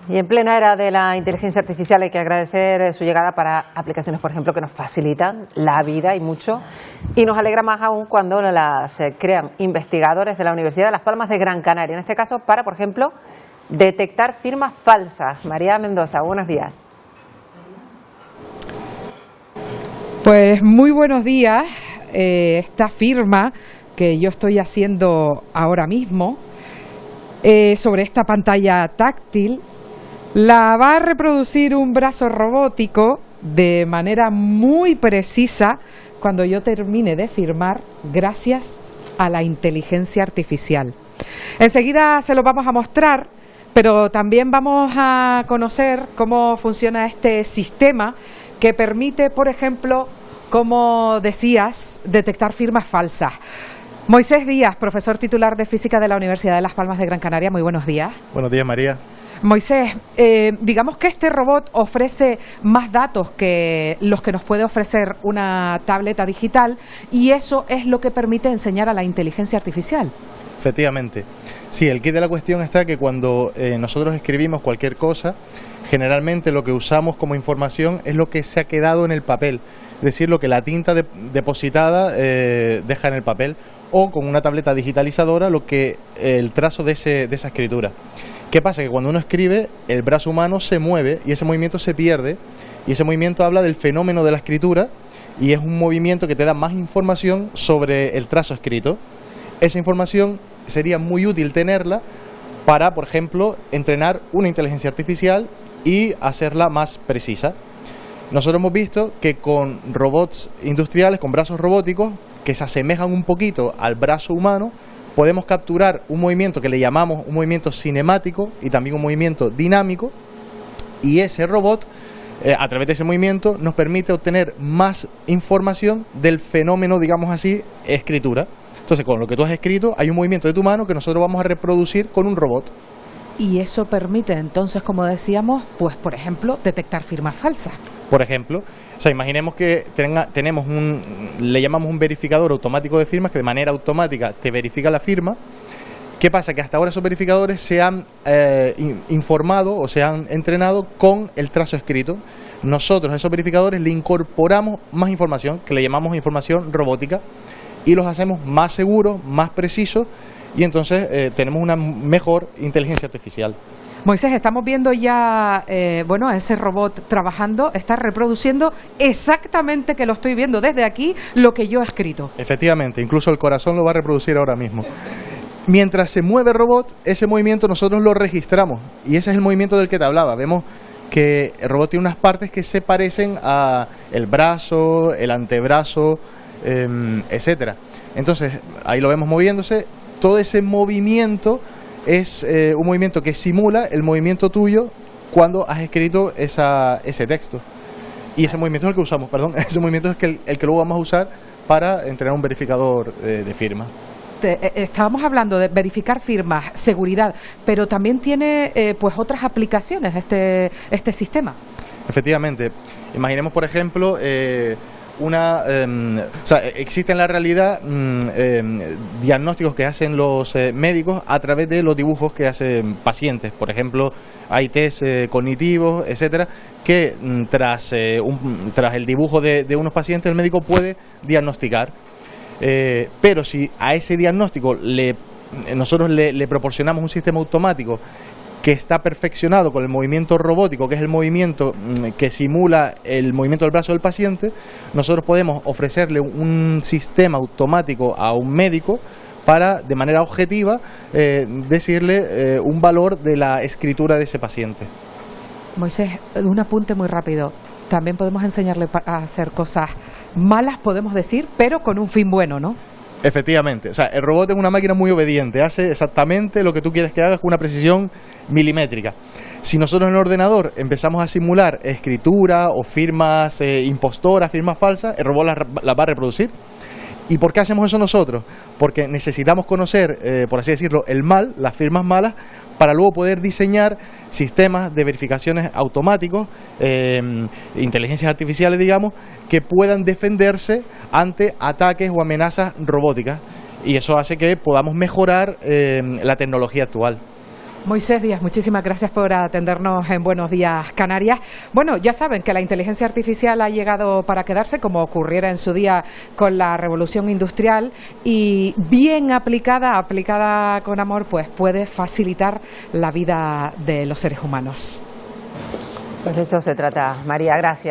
Y en plena era de la inteligencia artificial hay que agradecer su llegada para aplicaciones, por ejemplo, que nos facilitan la vida y mucho. Y nos alegra más aún cuando las crean investigadores de la Universidad de Las Palmas de Gran Canaria. En este caso, para, por ejemplo, detectar firmas falsas. María Mendoza, buenos días. Pues muy buenos días. Esta firma que yo estoy haciendo ahora mismo sobre esta pantalla táctil la va a reproducir un brazo robótico de manera muy precisa cuando yo termine de firmar, gracias a la inteligencia artificial. Enseguida se lo vamos a mostrar, pero también vamos a conocer cómo funciona este sistema que permite, por ejemplo, como decías, detectar firmas falsas. Moisés Díaz, profesor titular de Física de la Universidad de Las Palmas de Gran Canaria, muy buenos días. Buenos días, María. Moisés, digamos que este robot ofrece más datos que los que nos puede ofrecer una tableta digital y eso es lo que permite enseñar a la inteligencia artificial. Efectivamente. Sí, el quid de la cuestión está que cuando nosotros escribimos cualquier cosa, generalmente lo que usamos como información es lo que se ha quedado en el papel, es decir, lo que la tinta depositada deja en el papel, o con una tableta digitalizadora lo que el trazo de esa escritura. ¿Qué pasa? Que cuando uno escribe, el brazo humano se mueve y ese movimiento se pierde, y ese movimiento habla del fenómeno de la escritura y es un movimiento que te da más información sobre el trazo escrito. Esa información sería muy útil tenerla para, por ejemplo, entrenar una inteligencia artificial y hacerla más precisa. Nosotros hemos visto que con robots industriales, con brazos robóticos, que se asemejan un poquito al brazo humano, podemos capturar un movimiento que le llamamos un movimiento cinemático y también un movimiento dinámico, y ese robot, a través de ese movimiento, nos permite obtener más información del fenómeno, digamos así, escritura. Entonces, con lo que tú has escrito, hay un movimiento de tu mano que nosotros vamos a reproducir con un robot. Y eso permite entonces, como decíamos, pues por ejemplo, detectar firmas falsas. Por ejemplo, o sea, imaginemos que tenemos le llamamos un verificador automático de firmas que de manera automática te verifica la firma. ¿Qué pasa? Que hasta ahora esos verificadores se han informado o se han entrenado con el trazo escrito. Nosotros a esos verificadores le incorporamos más información, que le llamamos información robótica, y los hacemos más seguros, más precisos, y entonces tenemos una mejor inteligencia artificial. Moisés, estamos viendo ya, bueno, ese robot trabajando, está reproduciendo exactamente, que lo estoy viendo desde aquí, lo que yo he escrito. Efectivamente, incluso el corazón lo va a reproducir ahora mismo. Mientras se mueve el robot, ese movimiento nosotros lo registramos, y ese es el movimiento del que te hablaba. Vemos que el robot tiene unas partes que se parecen a el brazo, el antebrazo, etcétera. Entonces, ahí lo vemos moviéndose. Todo ese movimiento es un movimiento que simula el movimiento tuyo cuando has escrito ese texto. Y ese movimiento es el que usamos, perdón, ese movimiento es el que luego vamos a usar para entrenar un verificador de firma. Estábamos hablando de verificar firmas, seguridad, pero también tiene pues otras aplicaciones este sistema. Efectivamente. Imaginemos, por ejemplo, existen en la realidad diagnósticos que hacen los médicos a través de los dibujos que hacen pacientes. Por ejemplo, hay test cognitivos, etcétera, que tras el dibujo de unos pacientes el médico puede diagnosticar. Pero si a ese diagnóstico nosotros le proporcionamos un sistema automático que está perfeccionado con el movimiento robótico, que es el movimiento que simula el movimiento del brazo del paciente, nosotros podemos ofrecerle un sistema automático a un médico para, de manera objetiva, decirle un valor de la escritura de ese paciente. Moisés, un apunte muy rápido. También podemos enseñarle a hacer cosas malas, podemos decir, pero con un fin bueno, ¿no? Efectivamente, o sea, el robot es una máquina muy obediente, hace exactamente lo que tú quieres que haga con una precisión milimétrica. Si nosotros en el ordenador empezamos a simular escritura o firmas impostoras, firmas falsas, el robot las va a reproducir. ¿Y por qué hacemos eso nosotros? Porque necesitamos conocer, por así decirlo, el mal, las firmas malas, para luego poder diseñar sistemas de verificaciones automáticos, inteligencias artificiales, digamos, que puedan defenderse ante ataques o amenazas robóticas. Y eso hace que podamos mejorar la tecnología actual. Moisés Díaz, muchísimas gracias por atendernos en Buenos Días Canarias. Bueno, ya saben que la inteligencia artificial ha llegado para quedarse, como ocurriera en su día con la revolución industrial, y bien aplicada con amor, pues puede facilitar la vida de los seres humanos. Pues de eso se trata, María, gracias.